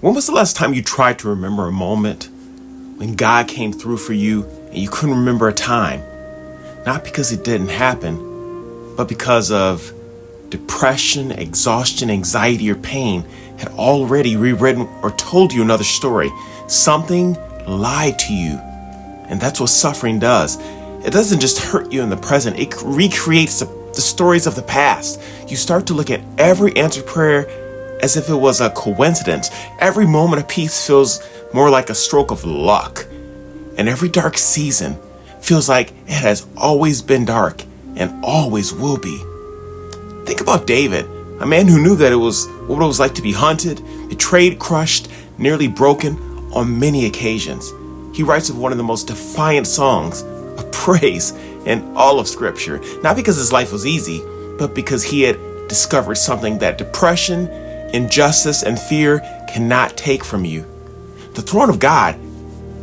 When was the last time you tried to remember a moment when God came through for you and you couldn't remember a time? Not because it didn't happen, but because of depression, exhaustion, anxiety, or pain had already rewritten or told you another story. Something lied to you. And that's what suffering does. It doesn't just hurt you in the present, it recreates the stories of the past. You start to look at every answered prayer as if it was a coincidence. Every moment of peace feels more like a stroke of luck. And every dark season feels like it has always been dark and always will be. Think about David, a man who knew that it was what it was like to be hunted, betrayed, crushed, nearly broken on many occasions. He writes of one of the most defiant songs of praise in all of Scripture, not because his life was easy, but because he had discovered something that depression, injustice, and fear cannot take from you. The throne of God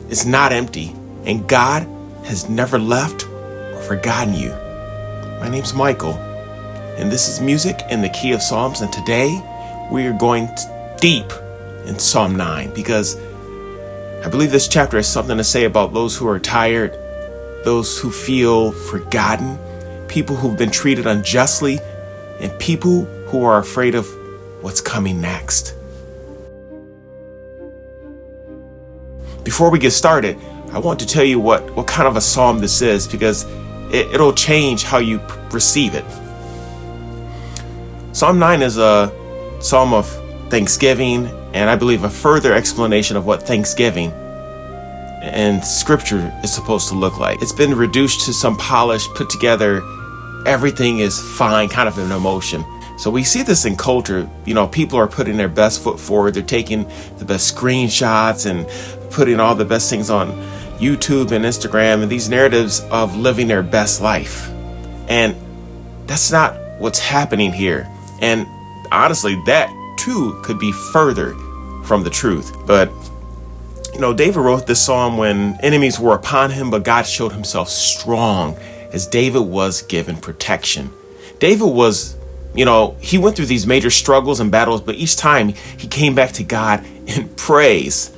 is not empty, and God has never left or forgotten you. My name's Michael, and this is Music in the Key of Psalms, and today we are going deep in Psalm 9 because I believe this chapter has something to say about those who are tired, those who feel forgotten, people who've been treated unjustly, and people who are afraid of what's coming next. Before we get started, I want to tell you what kind of a psalm this is because it'll change how you receive it. Psalm 9 is a psalm of thanksgiving, and I believe a further explanation of what thanksgiving and Scripture is supposed to look like. It's been reduced to some polished, put together, everything is fine kind of an emotion. So we see this in culture. People are putting their best foot forward. They're taking the best screenshots and putting all the best things on YouTube and Instagram and these narratives of living their best life. And that's not what's happening here. And honestly, that too could be further from the truth. But David wrote this psalm when enemies were upon him, but God showed himself strong as David was given protection. David was, he went through these major struggles and battles, but each time he came back to God in praise.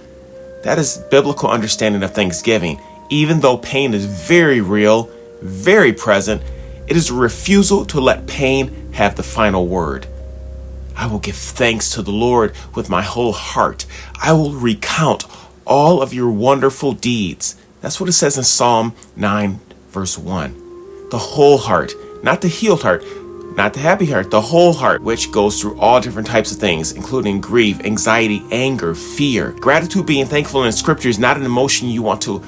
That is biblical understanding of thanksgiving. Even though pain is very real, very present, it is a refusal to let pain have the final word. I will give thanks to the Lord with my whole heart. I will recount all of your wonderful deeds. That's what it says in Psalm 9, verse 1. The whole heart, not the healed heart, not the happy heart, the whole heart, which goes through all different types of things, including grief, anxiety, anger, fear. Gratitude, being thankful in Scripture, is not an emotion you want to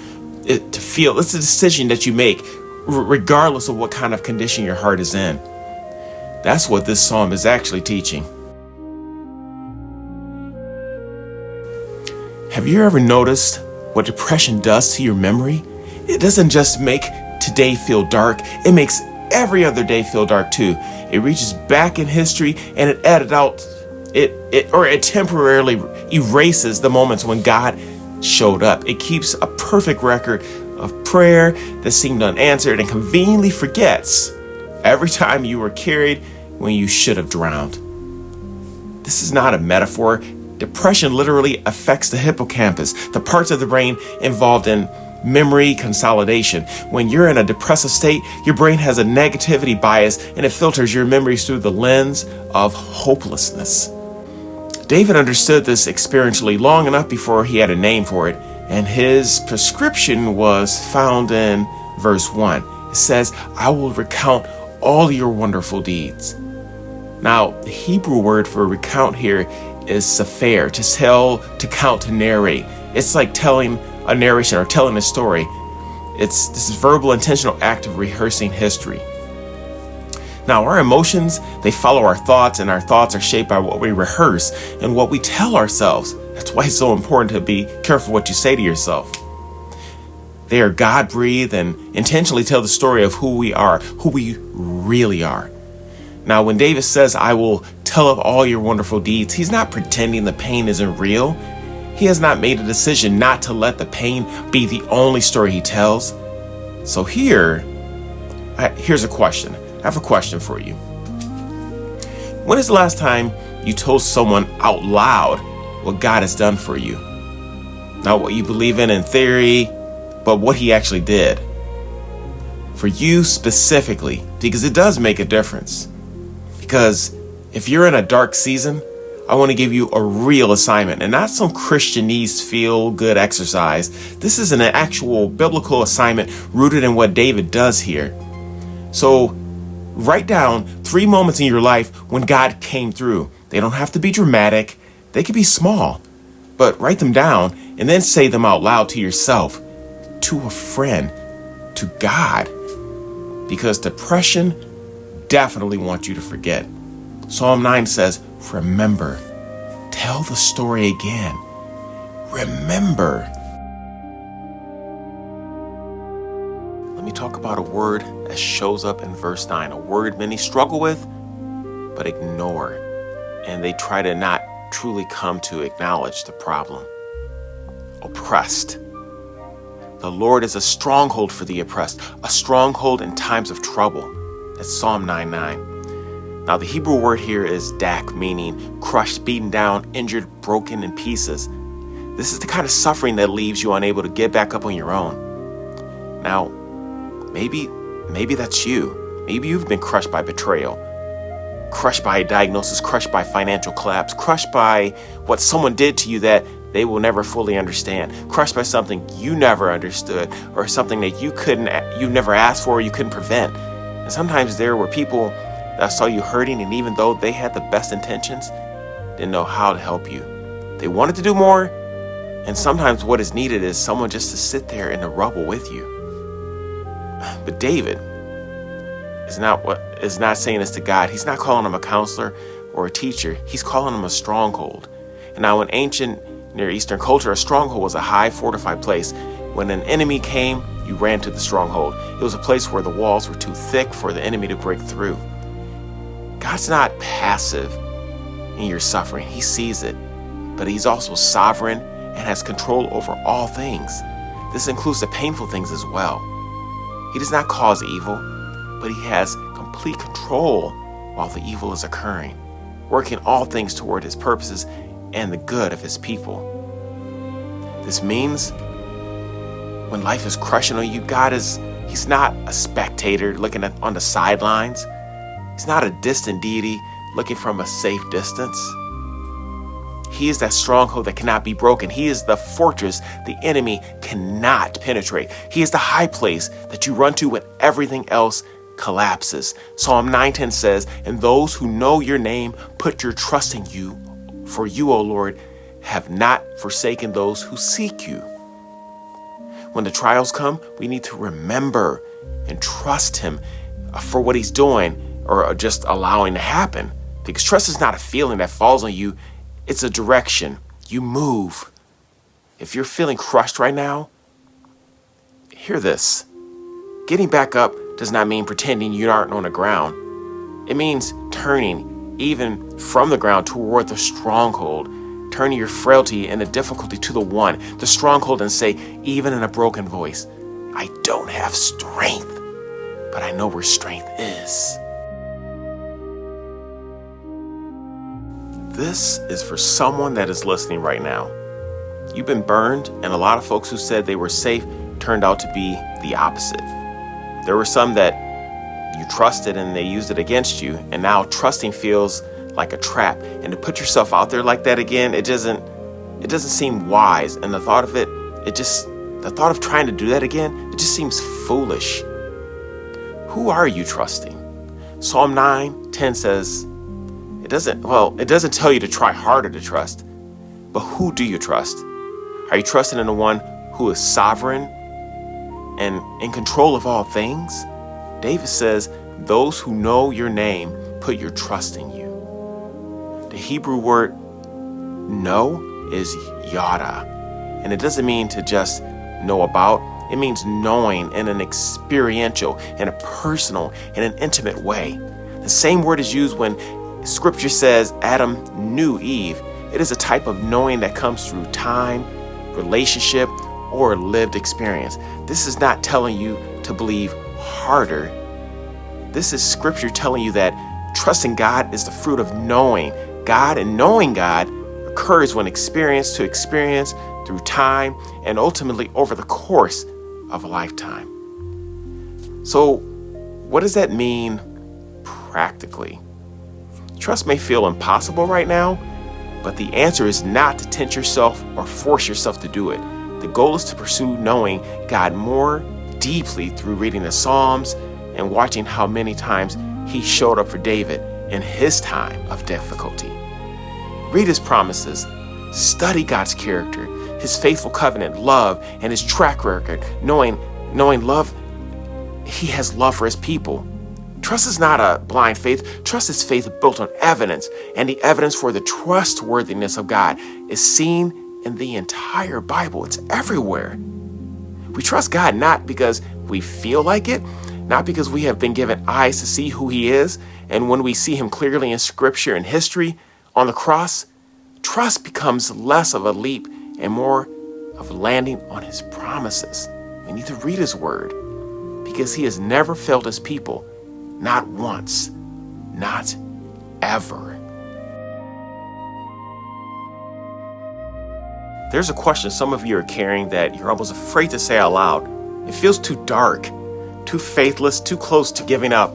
feel. It's a decision that you make, regardless of what kind of condition your heart is in. That's what this psalm is actually teaching. Have you ever noticed what depression does to your memory? It doesn't just make today feel dark, it makes every other day feel dark too. It reaches back in history and it temporarily erases the moments when God showed up. It keeps a perfect record of prayer that seemed unanswered and conveniently forgets every time you were carried when you should have drowned. This is not a metaphor. Depression literally affects the hippocampus, the parts of the brain involved in memory consolidation. When you're in a depressive state, your brain has a negativity bias and it filters your memories through the lens of hopelessness. David understood this experientially long enough before he had a name for it, and his prescription was found in verse 1. It says, I will recount all your wonderful deeds. Now, the Hebrew word for recount here is sefer, to tell, to count, to narrate. It's like telling a narration or telling a story. This is verbal, intentional act of rehearsing history. Now, our emotions, they follow our thoughts, and our thoughts are shaped by what we rehearse and what we tell ourselves. That's why it's so important to be careful what you say to yourself. They are God-breathed and intentionally tell the story of who we are, who we really are. Now, when David says, I will tell of all your wonderful deeds, he's not pretending the pain isn't real. He has not made a decision not to let the pain be the only story he tells. So here's a question. I have a question for you. When is the last time you told someone out loud what God has done for you. Not what you believe in theory, but what he actually did. For you specifically, because it does make a difference. Because if you're in a dark season, I want to give you a real assignment and not some Christian-ese feel-good exercise. This is an actual biblical assignment rooted in what David does here. So write down 3 moments in your life when God came through. They don't have to be dramatic. They could be small, but write them down and then say them out loud to yourself, to a friend, to God, because depression definitely wants you to forget. Psalm 9 says, remember. Tell the story again. Remember. Let me talk about a word that shows up in verse 9, a word many struggle with, but ignore, and they try to not truly come to acknowledge the problem. Oppressed. The Lord is a stronghold for the oppressed, a stronghold in times of trouble. That's Psalm 9:9. Now, the Hebrew word here is dak, meaning crushed, beaten down, injured, broken in pieces. This is the kind of suffering that leaves you unable to get back up on your own. Now, maybe that's you. Maybe you've been crushed by betrayal, crushed by a diagnosis, crushed by financial collapse, crushed by what someone did to you that they will never fully understand, crushed by something you never understood, or something that you never asked for or you couldn't prevent. And sometimes there were people that saw you hurting, and even though they had the best intentions, didn't know how to help you. They wanted to do more, and sometimes what is needed is someone just to sit there in the rubble with you. But David is not saying this to God. He's not calling him a counselor or a teacher. He's calling him a stronghold. And now in ancient Near Eastern culture, a stronghold was a high fortified place. When an enemy came, you ran to the stronghold. It was a place where the walls were too thick for the enemy to break through. God's not passive in your suffering. He sees it, but he's also sovereign and has control over all things. This includes the painful things as well. He does not cause evil, but he has complete control while the evil is occurring, working all things toward his purposes and the good of his people. This means when life is crushing on you, he's not a spectator looking on the sidelines. He's not a distant deity looking from a safe distance. He is that stronghold that cannot be broken. He is the fortress the enemy cannot penetrate. He is the high place that you run to when everything else collapses. Psalm 9:10 says, and those who know your name put your trust in you. For you, O Lord, have not forsaken those who seek you. When the trials come, we need to remember and trust him for what he's doing or just allowing to happen. Because trust is not a feeling that falls on you. It's a direction. You move. If you're feeling crushed right now, hear this. Getting back up does not mean pretending you aren't on the ground. It means turning even from the ground toward the stronghold, turning your frailty and the difficulty to the one, the stronghold, and say, even in a broken voice, I don't have strength, but I know where strength is. This is for someone that is listening right now. You've been burned, and a lot of folks who said they were safe turned out to be the opposite. There were some that you trusted and they used it against you, and now trusting feels like a trap. And to put yourself out there like that again, it doesn't seem wise. And the thought of trying to do that again, it just seems foolish. Who are you trusting? Psalm 9:10 says, it doesn't tell you to try harder to trust, but who do you trust? Are you trusting in the one who is sovereign and in control of all things? David says, those who know your name put your trust in you. The Hebrew word know is yada, and it doesn't mean to just know about. It means knowing in an experiential, in a personal, in an intimate way. The same word is used when Scripture says Adam knew Eve. It is a type of knowing that comes through time, relationship, or lived experience. This is not telling you to believe harder. This is Scripture telling you that trusting God is the fruit of knowing God, and knowing God occurs when experience to experience, through time, and ultimately over the course of a lifetime. So, what does that mean practically? Trust may feel impossible right now, but the answer is not to tempt yourself or force yourself to do it. The goal is to pursue knowing God more deeply through reading the Psalms and watching how many times he showed up for David in his time of difficulty. Read his promises, study God's character, his faithful covenant, love, and his track record, knowing love, he has love for his people. Trust is not a blind faith. Trust is faith built on evidence, and the evidence for the trustworthiness of God is seen in the entire Bible. It's everywhere. We trust God not because we feel like it, not because we have been given eyes to see who he is, and when we see him clearly in scripture and history on the cross, trust becomes less of a leap and more of landing on his promises. We need to read his word because he has never failed his people. Not once, not ever. There's a question some of you are carrying that you're almost afraid to say out loud. It feels too dark, too faithless, too close to giving up.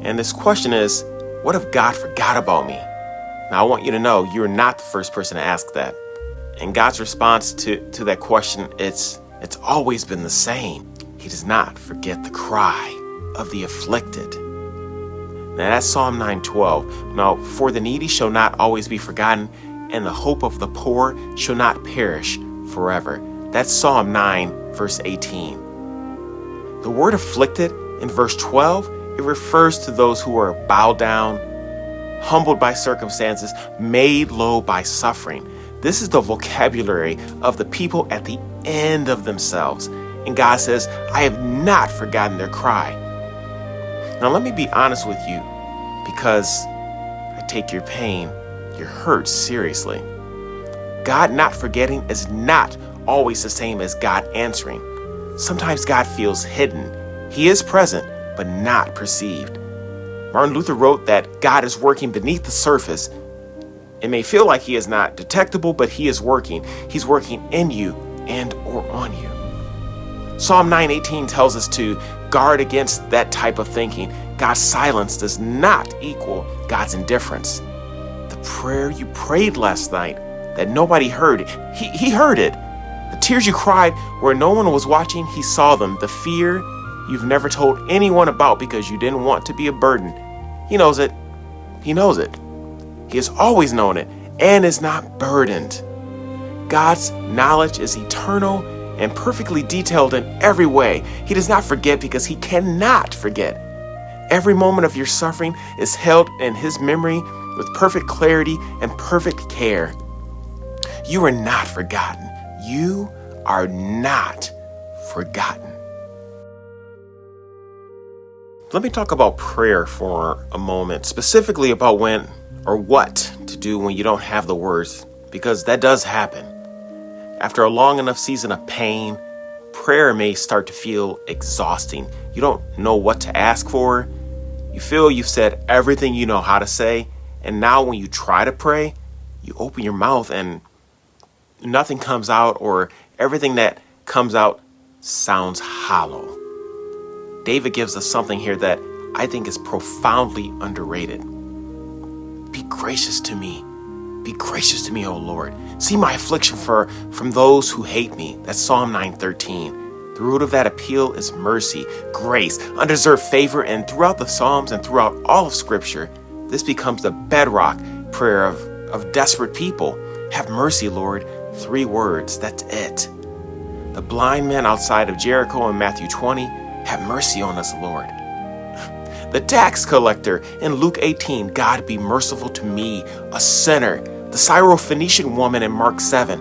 And this question is, what if God forgot about me? Now, I want you to know you're not the first person to ask that. And God's response to that question, it's always been the same. He does not forget the cry of the afflicted. Now that's Psalm 9:12. Now, for the needy shall not always be forgotten, and the hope of the poor shall not perish forever. That's Psalm 9, verse 18. The word afflicted in verse 12, it refers to those who are bowed down, humbled by circumstances, made low by suffering. This is the vocabulary of the people at the end of themselves. And God says, I have not forgotten their cry. Now let me be honest with you, because I take your pain, your hurt seriously. God not forgetting is not always the same as God answering. Sometimes God feels hidden. He is present, but not perceived. Martin Luther wrote that God is working beneath the surface. It may feel like he is not detectable, but he is working. He's working in you and or on you. Psalm 9:18 tells us to guard against that type of thinking. God's silence does not equal God's indifference. The prayer you prayed last night that nobody heard, he heard it. The tears you cried where no one was watching, he saw them. The fear you've never told anyone about because you didn't want to be a burden, he knows it. He knows it. He has always known it and is not burdened. God's knowledge is eternal and perfectly detailed in every way. He does not forget because he cannot forget. Every moment of your suffering is held in his memory with perfect clarity and perfect care. You are not forgotten. You are not forgotten. Let me talk about prayer for a moment, specifically about when or what to do when you don't have the words, because that does happen. After a long enough season of pain, prayer may start to feel exhausting. You don't know what to ask for. You feel you've said everything you know how to say, and now when you try to pray, you open your mouth and nothing comes out, or everything that comes out sounds hollow. David gives us something here that I think is profoundly underrated. Be gracious to me. Be gracious to me, O Lord. See my affliction from those who hate me. That's Psalm 9:13. The root of that appeal is mercy, grace, undeserved favor, and throughout the Psalms and throughout all of Scripture, this becomes the bedrock prayer of desperate people. Have mercy, Lord. 3 words, that's it. The blind man outside of Jericho in Matthew 20, have mercy on us, Lord. The tax collector in Luke 18, God be merciful to me, a sinner. The Syrophoenician woman in Mark 7,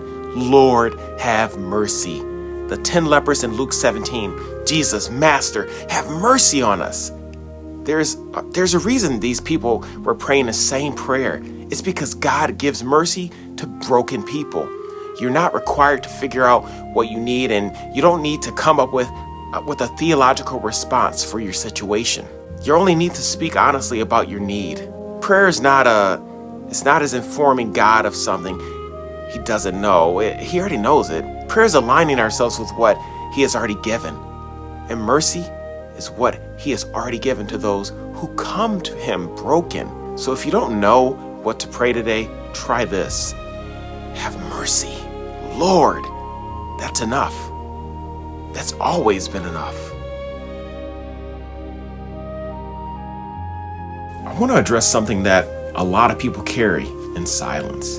Lord, have mercy. The 10 lepers in Luke 17, Jesus, Master, have mercy on us. There's a reason these people were praying the same prayer. It's because God gives mercy to broken people. You're not required to figure out what you need, and you don't need to come up with a theological response for your situation. You only need to speak honestly about your need. Prayer is not as informing God of something. he doesn't know. He already knows it. Prayer is aligning ourselves with what he has already given. And mercy is what he has already given to those who come to him broken. So if you don't know what to pray today, try this. Have mercy. Lord, that's enough. That's always been enough. I want to address something that a lot of people carry in silence.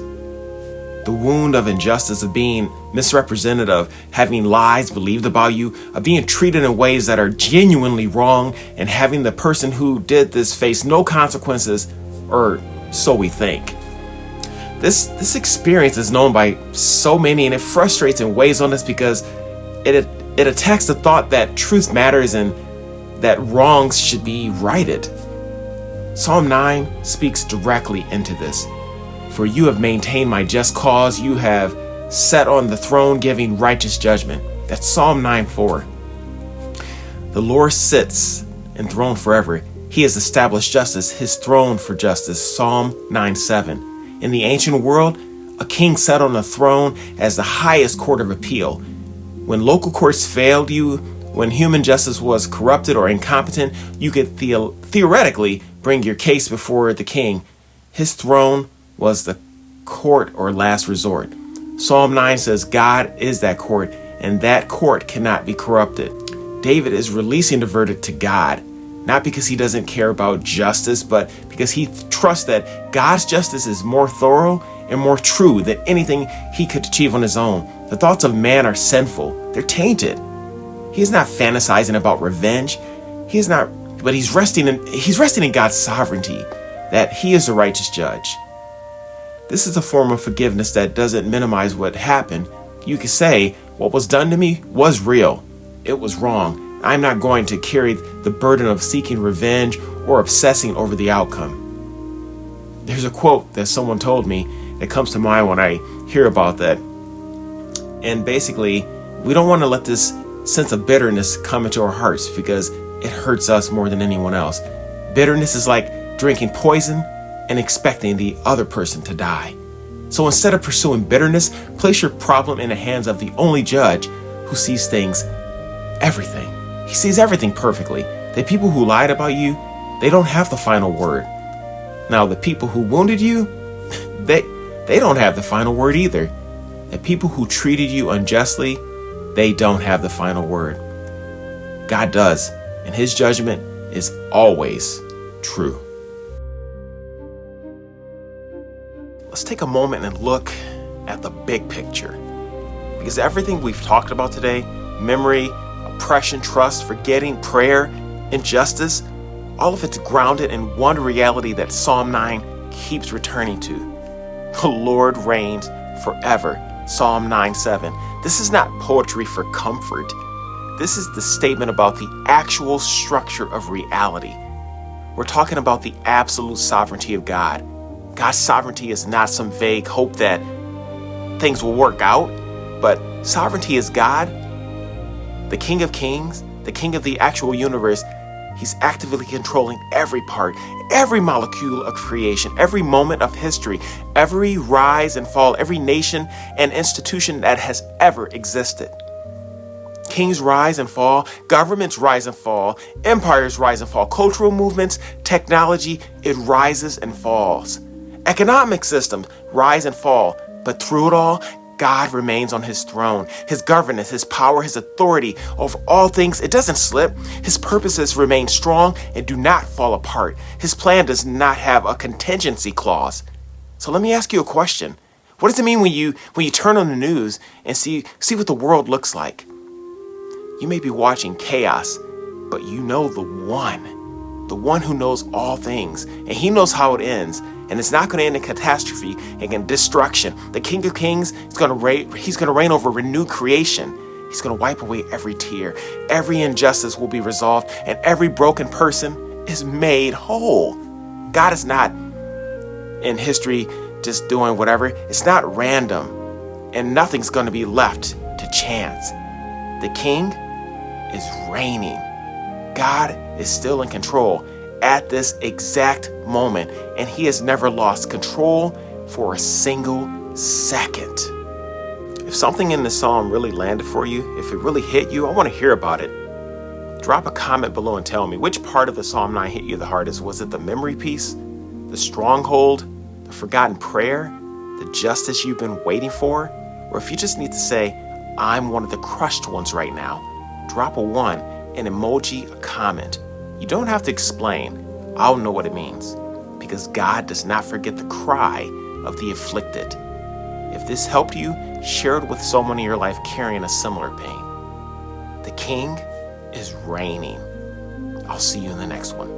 The wound of injustice, of being misrepresented, of having lies believed about you, of being treated in ways that are genuinely wrong, and having the person who did this face no consequences, or so we think. This experience is known by so many, and it frustrates and weighs on us because it attacks the thought that truth matters and that wrongs should be righted. Psalm 9 speaks directly into this. For you have maintained my just cause. You have sat on the throne giving righteous judgment. That's Psalm 9:4. The Lord sits enthroned forever. He has established justice, his throne for justice. Psalm 9:7. In the ancient world, a king sat on a throne as the highest court of appeal. When local courts failed you, when human justice was corrupted or incompetent, you could theoretically bring your case before the king. His throne was the court or last resort. Psalm 9 says God is that court, and that court cannot be corrupted. David is releasing the verdict to God, not because he doesn't care about justice, but because he trusts that God's justice is more thorough and more true than anything he could achieve on his own. The thoughts of man are sinful. They're tainted. He's not fantasizing about revenge. But he's resting in God's sovereignty, that he is the righteous judge. This is a form of forgiveness that doesn't minimize what happened. You could say, what was done to me was real. It was wrong. I'm not going to carry the burden of seeking revenge or obsessing over the outcome. There's a quote that someone told me that comes to mind when I hear about that. And basically, we don't want to let this sense of bitterness come into our hearts because it hurts us more than anyone else. Bitterness is like drinking poison and expecting the other person to die. So instead of pursuing bitterness, place your problem in the hands of the only judge who sees everything. He sees everything perfectly. The people who lied about you, they don't have the final word. Now, the people who wounded you, they don't have the final word either. The people who treated you unjustly, they don't have the final word. God does, and his judgment is always true. Let's take a moment and look at the big picture. Because everything we've talked about today, memory, oppression, trust, forgetting, prayer, injustice, all of it's grounded in one reality that Psalm 9 keeps returning to. The Lord reigns forever. Psalm 9:7. This is not poetry for comfort. This is the statement about the actual structure of reality. We're talking about the absolute sovereignty of God. God's sovereignty is not some vague hope that things will work out, but sovereignty is God, the King of Kings, the King of the actual universe. He's actively controlling every part, every molecule of creation, every moment of history, every rise and fall, every nation and institution that has ever existed. Kings rise and fall, governments rise and fall, empires rise and fall, cultural movements, technology, it rises and falls. Economic systems rise and fall, but through it all, God remains on his throne. His governance, his power, his authority over all things, it doesn't slip. His purposes remain strong and do not fall apart. His plan does not have a contingency clause. So let me ask you a question. What does it mean when you turn on the news and see what the world looks like? You may be watching chaos, but you know the one who knows all things, and he knows how it ends. And it's not going to end in catastrophe and in destruction. The King of Kings is going to reign. He's going to reign over renewed creation. He's going to wipe away every tear. Every injustice will be resolved, and every broken person is made whole. God is not in history just doing whatever. It's not random, and nothing's going to be left to chance. The King is reigning. God is still in control at this exact moment, and he has never lost control for a single second. If something in the psalm really landed for you, if it really hit you, I want to hear about it. Drop a comment below and tell me which part of the Psalm 9 hit you the hardest. Was it the memory piece, the stronghold, the forgotten prayer, the justice you've been waiting for? Or if you just need to say, I'm one of the crushed ones right now, drop a 1, an emoji, a comment. You don't have to explain. I'll know what it means, because God does not forget the cry of the afflicted. If this helped you, share it with someone in your life carrying a similar pain. The King is reigning. I'll see you in the next one.